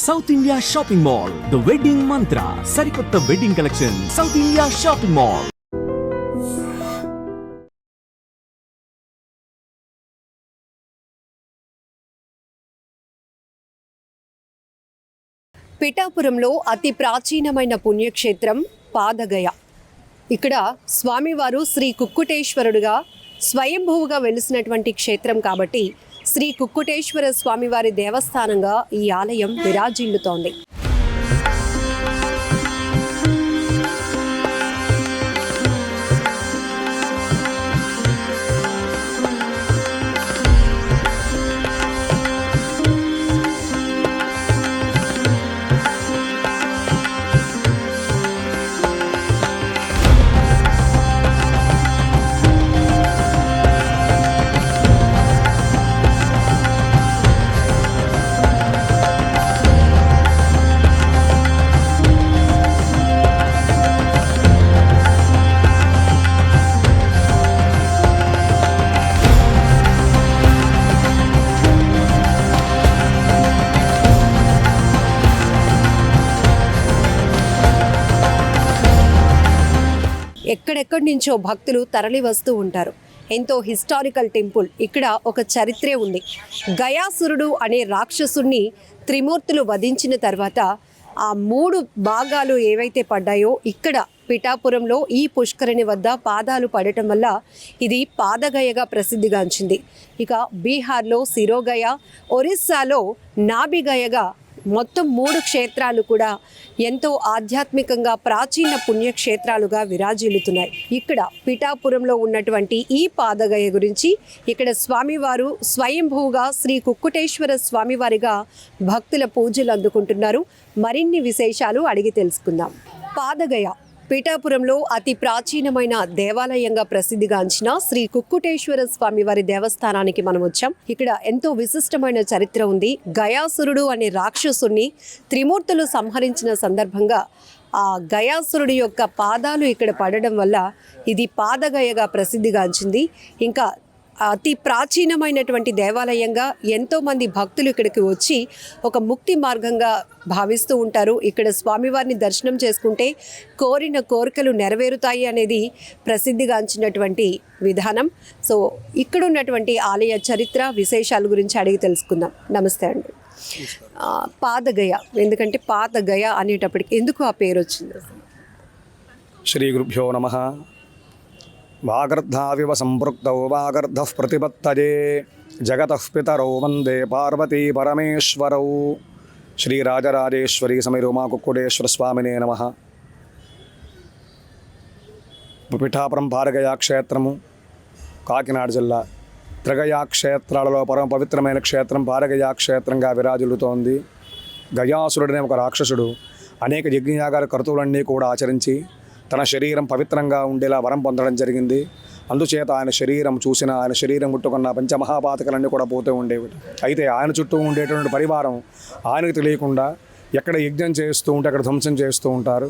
South India shopping mall, the wedding మంత్ర, సరికొత్త wedding collection, south India shopping mall. పిఠాపురంలో అతి ప్రాచీనమైన పుణ్యక్షేత్రం పాదగయ. ఇక్కడ స్వామివారు శ్రీ కుక్కుటేశ్వరుడుగా స్వయంభువుగా వెలిసినటువంటి క్షేత్రం కాబట్టి శ్రీ కుక్కుటేశ్వర స్వామివారి దేవస్థానంగా ఈ ఆలయం విరాజిల్లుతోంది. ఎక్కడెక్కడి నుంచో భక్తులు తరలి వస్తూ ఉంటారు. ఎంతో హిస్టారికల్ టెంపుల్. ఇక్కడ ఒక చరిత్రే ఉంది. గయాసురుడు అనే రాక్షసుణ్ణి త్రిమూర్తులు వధించిన తర్వాత ఆ 3 భాగాలు ఏవైతే పడ్డాయో ఇక్కడ పిఠాపురంలో ఈ పుష్కరిణి వద్ద పాదాలు పడటం వల్ల ఇది పాదగయగా ప్రసిద్ధిగాంచింది. ఇక బీహార్లో సిరోగయ, ఒరిస్సాలో నాభిగయగా మొత్తం 3 క్షేత్రాలు కూడా ఎంతో ఆధ్యాత్మికంగా ప్రాచీన పుణ్యక్షేత్రాలుగా విరాజిల్లుతున్నాయి. ఇక్కడ పిఠాపురంలో ఉన్నటువంటి ఈ పాదగయ గురించి ఇక్కడ స్వామివారు స్వయంభూగా శ్రీ కుక్కుటేశ్వర స్వామివారిగా భక్తుల పూజలు అందుకుంటున్నారు. మరిన్ని విశేషాలు అడిగి తెలుసుకుందాం. పాదగయ పిఠాపురంలో అతి ప్రాచీనమైన దేవాలయంగా ప్రసిద్ధిగాంచిన శ్రీ కుక్కుటేశ్వర స్వామివారి దేవస్థానానికి మనం వచ్చాం. ఇక్కడ ఎంతో విశిష్టమైన చరిత్ర ఉంది. గయాసురుడు అనే రాక్షసుని త్రిమూర్తులు సంహరించిన సందర్భంగా ఆ గయాసురుడి యొక్క పాదాలు ఇక్కడ పడడం వల్ల ఇది పాదగయగా ప్రసిద్ధిగాంచింది. ఇంకా అతి ప్రాచీనమైనటువంటి దేవాలయంగా ఎంతోమంది భక్తులు ఇక్కడికి వచ్చి ఒక ముక్తి మార్గంగా భావిస్తూ ఉంటారు. ఇక్కడ స్వామివారిని దర్శనం చేసుకుంటే కోరిన కోరికలు నెరవేరుతాయి అనేది ప్రసిద్ధిగాంచినటువంటి విధానం. సో ఇక్కడ ఉన్నటువంటి ఆలయ చరిత్ర విశేషాల గురించి అడిగి తెలుసుకుందాం. నమస్తే అండి. పాదగయ, ఎందుకంటే పాదగయ అనేటప్పటికి ఎందుకు ఆ పేరు వచ్చింది? శ్రీ గురుభ్యో నమః. వాగర్ధావివ సంపృక్తౌ వాగర్ధః ప్రతిపత్తయే జగతః పితరౌ వందే పార్వతీ పరమేశ్వరౌ. శ్రీ రాజరాజేశ్వరీ సమేత ఉమా కుక్కుటేశ్వర స్వామినే నమః. పిఠాపురం పాదగయ క్షేత్రము కాకినాడ జిల్లా త్రిగయా క్షేత్రాలలో పరమ పవిత్రమైన క్షేత్రం పాదగయ క్షేత్రంగా విరాజిల్లుతోంది. గయాసురుడనే ఒక రాక్షసుడు అనేక యజ్ఞయాగాల కర్తువులన్నీ కూడా ఆచరించి తన శరీరం పవిత్రంగా ఉండేలా వరం పొందడం జరిగింది. అందుచేత ఆయన శరీరం చూసిన, ఆయన శరీరం ముట్టుకున్న పంచమహాపాతకాలన్నీ కూడా పోతూ ఉండేవి. అయితే ఆయన చుట్టూ ఉండేటువంటి పరివారం ఆయనకు తెలియకుండా ఎక్కడ యజ్ఞం చేస్తూ ఉంటే అక్కడ ధ్వంసం చేస్తూ ఉంటారు.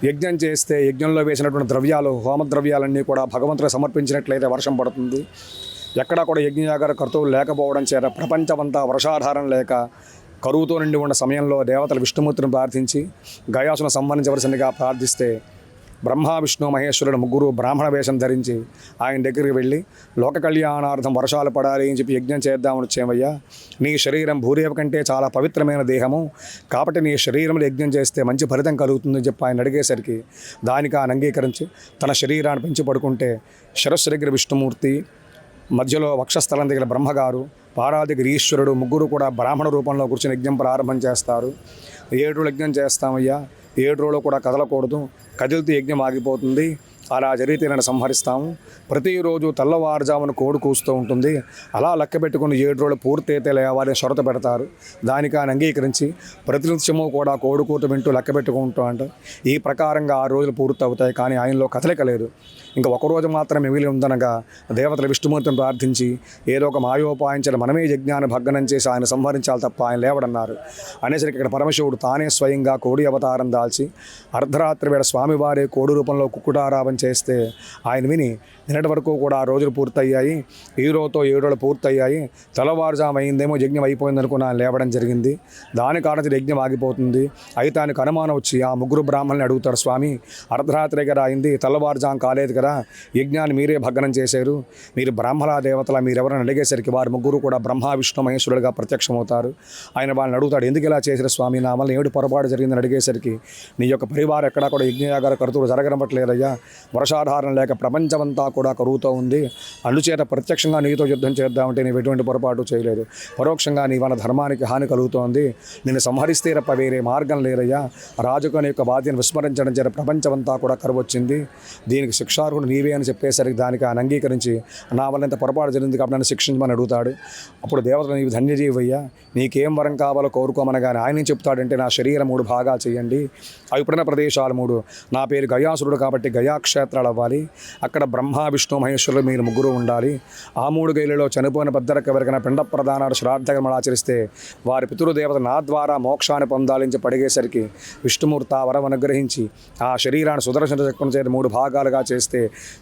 యజ్ఞం చేస్తే యజ్ఞంలో వేసినటువంటి ద్రవ్యాలు, హోమద్రవ్యాలన్నీ కూడా భగవంతుడికి సమర్పించినట్లయితే వర్షం పడుతుంది. ఎక్కడా కూడా యజ్ఞయాగార కర్తవులు లేకపోవడం చేత ప్రపంచమంతా వర్షాధారం లేక కరువుతో నిండి ఉన్న సమయంలో దేవతలు విష్ణుమూర్తిని ప్రార్థించి గయాసును సంహరించవలసిందిగా ప్రార్థిస్తే బ్రహ్మ, విష్ణు, మహేశ్వరుడు ముగ్గురు బ్రాహ్మణ వేషం ధరించి ఆయన దగ్గరికి వెళ్ళి లోక కళ్యాణార్థం వర్షాలు పడాలి అని చెప్పి యజ్ఞం చేద్దామని వచ్చేమయ్యా, నీ శరీరం భూదేవ కంటే చాలా పవిత్రమైన దేహము కాబట్టి నీ శరీరంలో యజ్ఞం చేస్తే మంచి ఫలితం కలుగుతుందని చెప్పి ఆయన అడిగేసరికి దానికి ఆయన అంగీకరించి తన శరీరాన్ని పెంచి పడుకుంటే శిరస్సు దగ్గర విష్ణుమూర్తి, మధ్యలో వక్షస్థలం దగ్గర బ్రహ్మగారు, పారా దగ్గర ఈశ్వరుడు ముగ్గురు కూడా బ్రాహ్మణ రూపంలో కూర్చొని యజ్ఞం ప్రారంభం చేస్తారు. 7 రోజులు యజ్ఞం చేస్తామయ్యా, 7 రోజులు కూడా కదలకూడదు, కదిలితే యజ్ఞం ఆగిపోతుంది, అలా జరిగితే నన్ను సంహరిస్తాము. ప్రతిరోజు తెల్లవారుజామున కోడి కూస్తూ ఉంటుంది, అలా లెక్క పెట్టుకుని 7 రోజులు పూర్తయితే లేవాలని షరతు పెడతారు. దానికి ఆయన అంగీకరించి ప్రతినిత్యము కూడా కోడి కూత వింటూ లెక్క పెట్టుకుంటూ అంటారు. ఈ ప్రకారంగా 6 రోజులు పూర్తి అవుతాయి. కానీ ఆయనలో కదలిక లేదు. ఇంకా ఒకరోజు మాత్రమే మిగిలి ఉందనగా దేవతల విష్ణుమూర్తిని ప్రార్థించి ఏదో ఒక మాయోపాయించిన మనమే యజ్ఞాన్ని భగ్నం చేసి ఆయన సంహరించాలి తప్ప ఆయన లేవడన్నారు. అనేసరికి ఇక్కడ పరమశివుడు తానే స్వయంగా కోడి అవతారం దాల్చి అర్ధరాత్రి వేళ స్వామివారే కోడి రూపంలో కుక్కుటారావం చేస్తే ఆయన విని నిన్నటి వరకు కూడా 6 రోజులు పూర్తయ్యాయి, ఈ రోజుతో 7 రోజులు పూర్తయ్యాయి, తెల్లవారుజాము అయిందేమో యజ్ఞం అయిపోయింది అనుకుని ఆయన లేవడం జరిగింది. దాని కారణం యజ్ఞం ఆగిపోతుంది. అయితే ఆయనకు అనుమానం వచ్చి ఆ ముగ్గురు బ్రాహ్మణుని అడుగుతారు, స్వామి అర్ధరాత్రి కదా అయింది, తెల్లవారుజాము కాలేదు కదా, యజ్ఞాన్ని మీరే భగ్నం చేశారు, మీరు బ్రాహ్మణ దేవతల మీరెవరైనా అడిగేసరికి వారు ముగ్గురు కూడా బ్రహ్మ విష్ణు మహేశ్వరుడుగా ప్రత్యక్షమవుతారు. ఆయన వాళ్ళని అడుగుతాడు, ఎందుకు ఇలా చేశారు స్వామి, నా వల్ల ఏమిటి పొరపాటు జరిగిందని అడిగేసరికి నీ యొక్క పరివారం ఎక్కడా కూడా యజ్ఞయాగార కరుతులు జరగనట్లేదయ్యా, వర్షాధారం లేక ప్రపంచమంతా కూడా కరుగుతూ ఉంది, అందుచేత ప్రత్యక్షంగా నీతో యుద్ధం చేద్దామంటే నీవు ఎటువంటి పొరపాటు చేయలేదు, పరోక్షంగా నీ వల్ల ధర్మానికి హాని కలుగుతోంది, నిన్ను సంహరిస్తే తప్ప వేరే మార్గం లేదయ్యా, రాజుకొని యొక్క బాధ్యతను విస్మరించడం చేత ప్రపంచమంతా కూడా కరువు వచ్చింది, దీనికి శిక్షార్హుడు నీవే అని చెప్పేసరికి దానికి ఆయన అంగీకరించి నా వల్ల ఇంత పొరపాటు జరిగింది కాబట్టి నన్ను శిక్షించమని అడుగుతాడు. అప్పుడు దేవతలు నీవు ధన్యజీవయ్యా, నీకేం వరం కావాలో కోరుకోమనగానే ఆయన ఏం చెప్తాడంటే, నా శరీరం 3 భాగాలు చేయండి, అవి పుట్టిన ప్రదేశాలు 3, నా పేరు గయాసురుడు కాబట్టి గయాక్షేత్రాలు అవ్వాలి, అక్కడ బ్రహ్మ విష్ణు మహేశ్వరులు మీరు ముగ్గురు ఉండాలి, ఆ 3 గైలలో చనిపోయిన పెద్దలకు ఎవరికైనా పిండ ప్రదానాలు శ్రాద్ధకర్మలు ఆచరిస్తే వారి పితృదేవత నా ద్వారా మోక్షాన్ని పొందాలని చెప్పి అడిగేసరికి విష్ణుమూర్తి ఆ వరం అనుగ్రహించి ఆ శరీరాన్ని సుదర్శన చక్రం చేతి 3 భాగాలుగా చేస్తే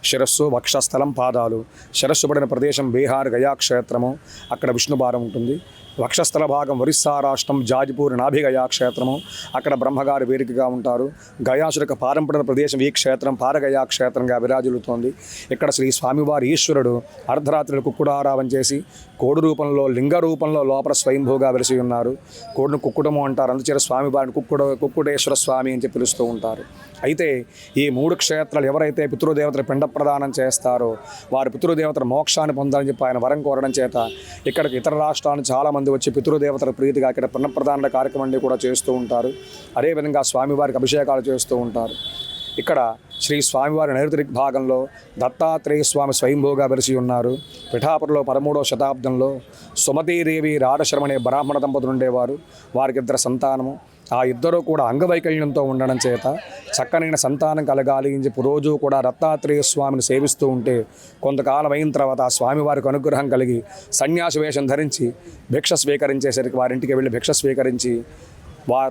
శిరస్సు, వక్షస్థలం, పాదాలు, శిరస్సు పడిన ప్రదేశం బీహార్ గయాక్షేత్రము, అక్కడ విష్ణుభారం ఉంటుంది, వక్షస్థల భాగం ఒరిస్సా రాష్ట్రం జాజిపూర్ నాభిగయా క్షేత్రము, అక్కడ బ్రహ్మగారు వేదికగా ఉంటారు, గయాసుడికి పారంపడిన ప్రదేశం ఈ క్షేత్రం పారగయా క్షేత్రంగా విరాజిల్లుతోంది. ఇక్కడ శ్రీ స్వామివారి ఈశ్వరుడు అర్ధరాత్రులు కుక్కుడారావం చేసి కోడి రూపంలో లింగ రూపంలో లోపల స్వయంభూగా వెలిసి ఉన్నారు. కోడిని కుక్కుటము అంటారు, అందుచేత స్వామివారిని కుక్కుటేశ్వర స్వామి అని చెప్పి పిలుస్తూ ఉంటారు. అయితే ఈ 3 క్షేత్రాలు ఎవరైతే పితృదేవతలు పిండ ప్రదానం చేస్తారో వారి పితృదేవతల మోక్షాన్ని పొందాలని చెప్పి ఆయన వరం కోరడం చేత ఇక్కడికి ఇతర రాష్ట్రాల నుంచి చాలామంది వచ్చి పితృదేవతల ప్రీతిగా ఇక్కడ పిండ ప్రదాన కార్యక్రమాన్ని కూడా చేస్తూ ఉంటారు. అదేవిధంగా స్వామివారికి అభిషేకాలు చేస్తూ ఉంటారు. ఇక్కడ శ్రీ స్వామివారి నైరుతి భాగంలో దత్తాత్రేయ స్వామి స్వయంభూగా వెలిసి ఉన్నారు. పిఠాపురంలో 13వ శతాబ్దంలో సుమతీదేవి రాధశర్మ అనే బ్రాహ్మణ దంపతులు ఉండేవారు. వారికి 2 సంతానము. ఆ ఇద్దరూ కూడా అంగవైకల్యంతో ఉండడం చేత చక్కనైన సంతానం కలగాలి అని చెప్పి రోజు కూడా దత్తాత్రేయ స్వామిని సేవిస్తూ ఉంటే కొంతకాలం అయిన తర్వాత ఆ స్వామివారికి అనుగ్రహం కలిగి సన్యాసి వేషం ధరించి భిక్ష స్వీకరించేసరికి వారింటికి వెళ్ళి భిక్ష స్వీకరించి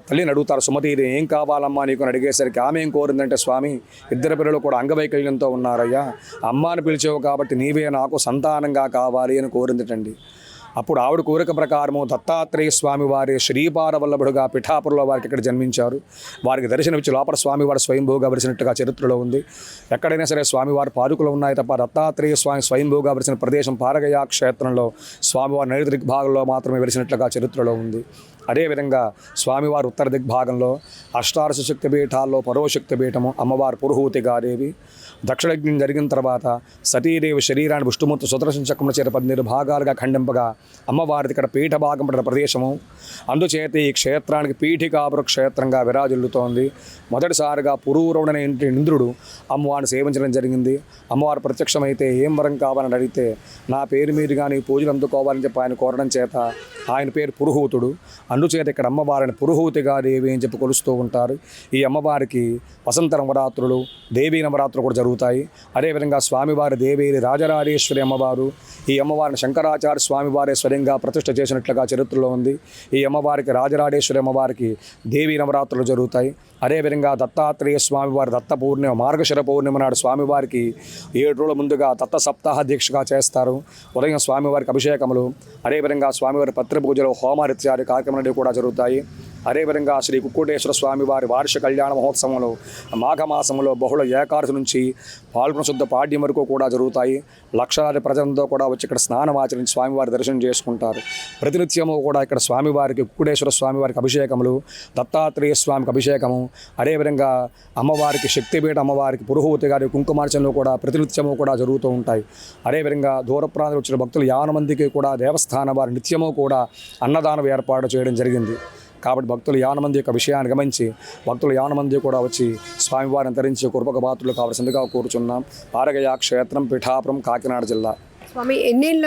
తల్లిని అడుగుతారు, సుమతీది ఏం కావాలమ్మా నీకు అని అడిగేసరికి ఆమె ఏం కోరిందంటే, స్వామి 2 పిల్లలు కూడా అంగవైకల్యంతో ఉన్నారయ్యా, అమ్మాని పిలిచావు కాబట్టి నీవే నాకు సంతానంగా కావాలి అని కోరిందిటండి. అప్పుడు ఆవిడ కోరిక ప్రకారము దత్తాత్రేయ స్వామి వారి శ్రీపాదవల్లభుడుగా పిఠాపురంలో వారికి ఇక్కడ జన్మించారు. వారికి దర్శనమిచ్చి లోపల స్వామివారు స్వయంభూగా వెలిసినట్టుగా చరిత్రలో ఉంది. ఎక్కడైనా సరే స్వామివారి పాదుకలు ఉన్నాయి తప్ప దత్తాత్రేయ స్వామి స్వయంభూగా వెలిసిన ప్రదేశం పారగయా క్షేత్రంలో స్వామివారి నైరుతి దిగ్భాగంలో మాత్రమే వెలిసినట్లుగా చరిత్రలో ఉంది. అదేవిధంగా స్వామివారి ఉత్తర దిగ్భాగంలో అష్టాదశ శక్తి పీఠాల్లో పరోశక్తి పీఠము అమ్మవారు పురుహూతిగాదేవి. దక్షిణయజ్ఞం జరిగిన తర్వాత సతీదేవి శరీరాన్ని విష్ణుమూర్తి సుదర్శన చక్రముల చేత 12 భాగాలుగా ఖండింపగా అమ్మవారిది ఇక్కడ పీఠ భాగం పడిన ప్రదేశము. అందుచేత ఈ క్షేత్రానికి పీఠికాపుర క్షేత్రంగా విరాజిల్లుతోంది. మొదటిసారిగా పురూరవుడనే ఇంద్రుడు అమ్మవారిని సేవించడం జరిగింది. అమ్మవారు ప్రత్యక్షమైతే ఏం వరం కావాలని అడిగితే నా పేరు మీదుగా నీ పూజలు అందుకోవాలని చెప్పి ఆయన కోరడం చేత ఆయన పేరు పురుహూతుడు. అందుచేత ఇక్కడ అమ్మవారిని పురుహూతిగా దేవి అని చెప్పి కొలుస్తూ ఉంటారు. ఈ అమ్మవారికి వసంత నవరాత్రులు, దేవీ నవరాత్రులు కూడా జరుగుతాయి. అదేవిధంగా స్వామివారి దేవేరి రాజరాజేశ్వరి అమ్మవారు, ఈ అమ్మవారిని శంకరాచార్య స్వామివారే స్వయంగా ప్రతిష్ఠ చేసినట్లుగా చరిత్రలో ఉంది. ఈ అమ్మవారికి రాజరాజేశ్వరి అమ్మవారికి దేవీ నవరాత్రులు జరుగుతాయి. అదేవిధంగా దత్తాత్రేయ స్వామివారి దత్త పూర్ణిమ మార్గశిర పూర్ణిమ నాడు స్వామివారికి 7 రోజుల ముందుగా దత్త సప్తాహ దీక్షగా చేస్తారు. ఉదయం స్వామివారికి అభిషేకములు, అదేవిధంగా స్వామివారి పత్రి పూజలు, హోమారిత్యాది కార్యక్రమాలు కూడా జరుగుతాయి. అదేవిధంగా శ్రీ కుక్కుటేశ్వర స్వామివారి వార్షిక కళ్యాణ మహోత్సవంలో మాఘమాసంలో బహుళ ఏకాదశి నుంచి పాల్గొన శుద్ధ పాడ్యం వరకు కూడా జరుగుతాయి. లక్షలాది ప్రజలతో కూడా వచ్చి ఇక్కడ స్నానం ఆచరించి స్వామివారి దర్శనం చేసుకుంటారు. ప్రతినిత్యము కూడా ఇక్కడ స్వామివారికి కుక్కుటేశ్వర స్వామివారికి అభిషేకములు, దత్తాత్రేయ స్వామికి అభిషేకము, అదేవిధంగా అమ్మవారికి శక్తిపీఠ అమ్మవారికి పురుహూతి గారి కుంకుమార్చనలు కూడా ప్రతినిత్యము కూడా జరుగుతూ ఉంటాయి. అదేవిధంగా దూర ప్రాంతాలకు వచ్చిన భక్తులు 50 మందికి కూడా దేవస్థానం వారి నిత్యము కూడా అన్నదానం ఏర్పాటు చేయడం జరిగింది. కాబట్టి భక్తులు 50 మంది యొక్క విషయాన్ని గమనించి భక్తులు 50 మంది కూడా వచ్చి స్వామివారిని ధరించి కృపక పాత్రలు కావాల్సిందిగా కోరుచున్నాం. పారగయా క్షేత్రం, పిఠాపురం, కాకినాడ జిల్లా. స్వామి, ఎన్నేళ్ల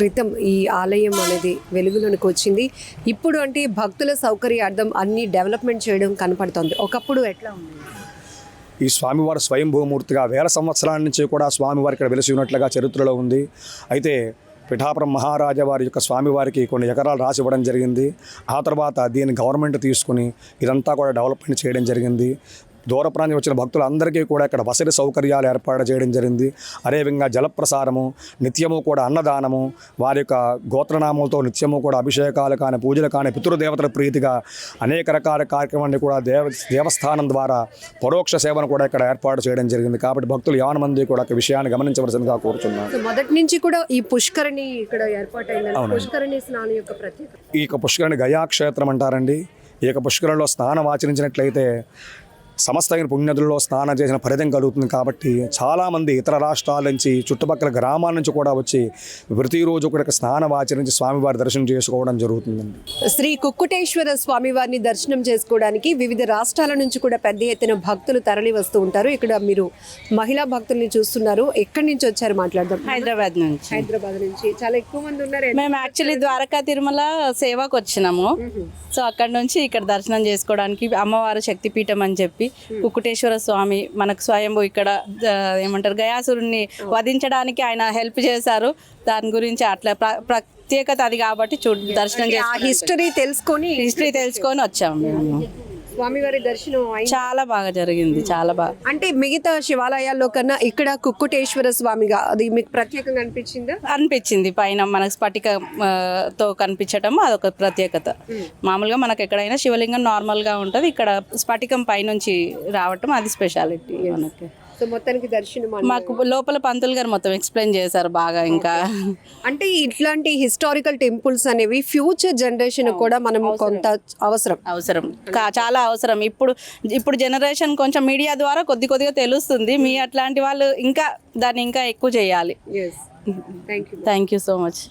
క్రితం ఈ ఆలయం అనేది వెలుగులోనికి వచ్చింది? ఇప్పుడు అంటే భక్తుల సౌకర్యార్థం అన్ని డెవలప్మెంట్ చేయడం కనపడుతుంది. ఒకప్పుడు ఎట్లా ఉంది? ఈ స్వామివారి స్వయంభూమూర్తిగా 1000 సంవత్సరాల నుంచి కూడా స్వామివారి ఇక్కడ వెలిసి ఉన్నట్లుగా చరిత్రలో ఉంది. అయితే పిఠాపురం మహారాజా వారి యొక్క స్వామివారికి కొన్ని ఎకరాలు రాసి ఇవ్వడం జరిగింది. ఆ తర్వాత దీన్ని గవర్నమెంట్ తీసుకుని ఇదంతా కూడా డెవలప్మెంట్ చేయడం జరిగింది. దూర ప్రాంతం వచ్చిన భక్తులందరికీ కూడా ఇక్కడ వసతి సౌకర్యాలు ఏర్పాటు చేయడం జరిగింది. అదేవిధంగా జలప్రసారము, నిత్యము కూడా అన్నదానము, వారి యొక్క గోత్రనామాలతో నిత్యము కూడా అభిషేకాలు కానీ, పూజలు కానీ, పితృదేవతల ప్రీతిగా అనేక రకాల కార్యక్రమాన్ని కూడా దేవస్థానం ద్వారా పరోక్ష సేవను కూడా ఇక్కడ ఏర్పాటు చేయడం జరిగింది. కాబట్టి భక్తులు యావన మంది కూడా ఈ విషయాన్ని గమనించవలసిందిగా కోరుతున్నాను. సో మొదటి నుంచి కూడా ఈ పుష్కరిణి ఇక్కడ ఏర్పాటైంది. పుష్కరిణి స్నానం యొక్క ప్రత్యేకత. ఈ యొక్క పుష్కరిణి గయా క్షేత్రం అంటారండి. ఈ యొక్క పుష్కరంలో స్నానం ఆచరించినట్లయితే సమస్తమైన పుణ్యదుల్లో స్నానం చేసిన ఫలితం కలుగుతుంది. కాబట్టి చాలామంది ఇతర రాష్ట్రాల నుంచి, చుట్టుపక్కల గ్రామాల నుంచి కూడా వచ్చి ప్రతిరోజు కూడా స్నానం ఆచరించి స్వామివారి దర్శనం చేసుకోవడం జరుగుతుందండి. శ్రీ కుక్కుటేశ్వర స్వామివారిని దర్శనం చేసుకోవడానికి వివిధ రాష్ట్రాల నుంచి కూడా పెద్ద ఎత్తున భక్తులు తరలి వస్తూ ఉంటారు. ఇక్కడ మీరు మహిళా భక్తుల్ని చూస్తున్నారు. ఎక్కడి నుంచి వచ్చారు మాట్లాడదాం? హైదరాబాద్ నుంచి. హైదరాబాద్ నుంచి చాలా ఎక్కువ మంది ఉన్నారు. మేము యాక్చువల్లీ ద్వారకా తిరుమల సేవకు వచ్చినాము. సో అక్కడ నుంచి ఇక్కడ దర్శనం చేసుకోవడానికి అమ్మవారు శక్తిపీఠం అని చెప్పి కుక్కుటేశ్వర స్వామి మనకు స్వయంభూ ఇక్కడ ఏమంటారు గయాసురుణ్ణి వధించడానికి ఆయన హెల్ప్ చేశారు. దాని గురించి అట్లా ప్రత్యేకత అది కాబట్టి దర్శనం హిస్టరీ తెలుసుకొని వచ్చాము మేము. స్వామివారి దర్శనం చాలా బాగా జరిగింది. చాలా బాగా అంటే మిగతా శివాలయాల్లో కన్నా ఇక్కడ కుక్కుటేశ్వర స్వామిగా అది మీకు ప్రత్యేకంగా అనిపించిందా? అనిపించింది. పైన మనకు స్ఫటికతో కనిపించటం అదొక ప్రత్యేకత. మామూలుగా మనకు ఎక్కడైనా శివలింగం నార్మల్గా ఉంటుంది, ఇక్కడ స్ఫటికం పైనుంచి రావటం అది స్పెషాలిటీ మనకి. సో మొత్తానికి దర్శనం మాకు లోపల పంతులు గారు మొత్తం ఎక్స్ప్లెయిన్ చేశారు బాగా. ఇంకా అంటే ఇట్లాంటి హిస్టారికల్ టెంపుల్స్ అనేవి ఫ్యూచర్ జనరేషన్ కూడా మనం కొంత అవసరం చాలా అవసరం. ఇప్పుడు జనరేషన్ కొంచెం మీడియా ద్వారా కొద్దిగా తెలుస్తుంది. మీ అట్లాంటి వాళ్ళు ఇంకా దాన్ని ఇంకా ఎక్కువ చేయాలి. Thank you so much.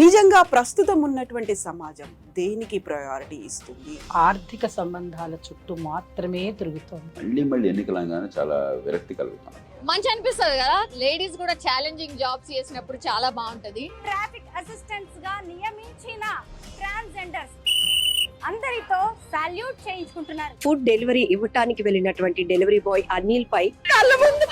నిజంగా ప్రస్తుతం ఉన్నటువంటి సమాజం దేనికి ప్రయారిటీ ఇస్తుంది? ఆర్థిక సంబంధాల చుట్టూ మాత్రమే తిరుగుతోంది. మళ్ళీ ఎన్నికలంగానే చాలా విరక్తి కలుగుతాం. మంచి అనిపిస్తుంది కదా, లేడీస్ కూడా ఛాలెంజింగ్ జాబ్స్ చేసినప్పుడు చాలా బాగుంటది. ట్రాఫిక్ అసిస్టెంట్స్ గా నియమించిన ట్రాన్స్జెండర్స్ అందరితో సాల్యూట్ చేయించుకుంటున్నారు. ఫుడ్ డెలివరీ ఇవ్వటానికి వెళ్ళినటువంటి డెలివరీ బాయ్ అనిల్ పై కళ్ళ ముందు